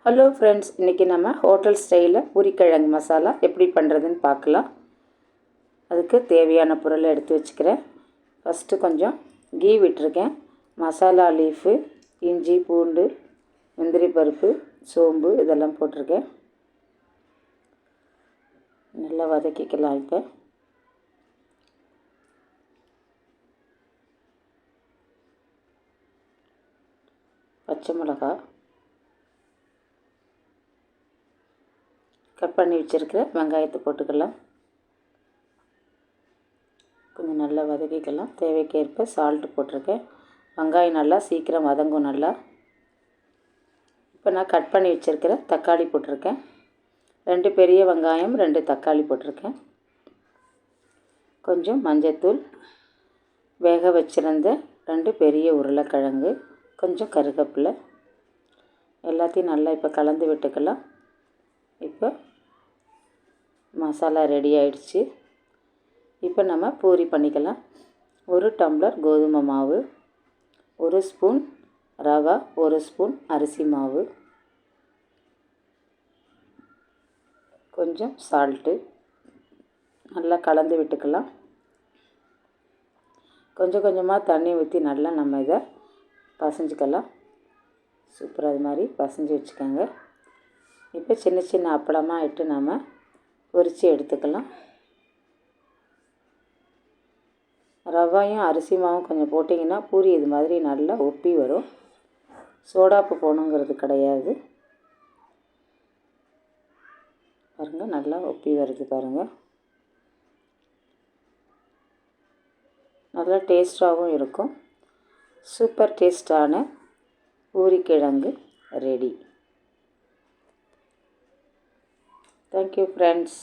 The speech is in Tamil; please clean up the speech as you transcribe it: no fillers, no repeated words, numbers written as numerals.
ஹலோ ஃப்ரெண்ட்ஸ், இன்றைக்கி நம்ம ஹோட்டல் ஸ்டைலில் பூரிக்கிழங்கு மசாலா எப்படி பண்ணுறதுன்னு பார்க்கலாம். அதுக்கு தேவையான பொருளை எடுத்து வச்சுக்கிறேன். ஃபஸ்ட்டு கொஞ்சம் கீ விட்டுருக்கேன். மசாலா லீஃபு, இஞ்சி, பூண்டு, முந்திரி பருப்பு, சோம்பு இதெல்லாம் போட்டிருக்கேன். நல்லா வதக்கிக்கலாம். இப்போ பச்சை மிளகா, கட் பண்ணி வச்சுருக்கிற வெங்காயத்தை போட்டுக்கலாம். கொஞ்சம் நல்லா வதக்கிக்கலாம். தேவைக்கேற்ப சால்ட்டு போட்டிருக்கேன். வெங்காயம் நல்லா சீக்கிரம் வதங்கும். நல்லா இப்போ நான் கட் பண்ணி வச்சுருக்கிற தக்காளி போட்டிருக்கேன். 2 பெரிய வெங்காயம், 2 தக்காளி போட்டிருக்கேன். கொஞ்சம் மஞ்சத்தூள், வேக வச்சுருந்த 2 பெரிய உருளைக்கிழங்கு, கொஞ்சம் கருவேப்பிலை, எல்லாத்தையும் நல்லா இப்போ கலந்து விட்டுக்கலாம். இப்போ மசாலா ரெடி ஆயிடுச்சு. இப்போ நம்ம பூரி பண்ணிக்கலாம். 1 டம்ளர் கோதுமை மாவு, 1 ஸ்பூன் ரவை, 1 ஸ்பூன் அரிசி மாவு, கொஞ்சம் சால்ட்டு நல்லா கலந்து விட்டுக்கலாம். கொஞ்சம் கொஞ்சமாக தண்ணி ஊற்றி நல்லா நம்ம இதை பசைஞ்சிக்கலாம். சூப்பராக அது மாதிரி பசைஞ்சு வச்சுக்கோங்க. இப்போ சின்ன சின்ன அப்பளமாக இட்டு நம்ம பொரித்து எடுத்துக்கலாம். ரவையும் அரிசி மாவும் கொஞ்சம் போட்டிங்கன்னா பூரி இது மாதிரி நல்லா ஒப்பி வரும். சோடாப்பு போகணுங்கிறது கிடையாது. பாருங்கள், நல்லா ஒப்பி வருது பாருங்கள். நல்லா டேஸ்ட்டாகவும் இருக்கும். சூப்பர் டேஸ்டான பூரிக்கிழங்கு ரெடி. Thank you friends.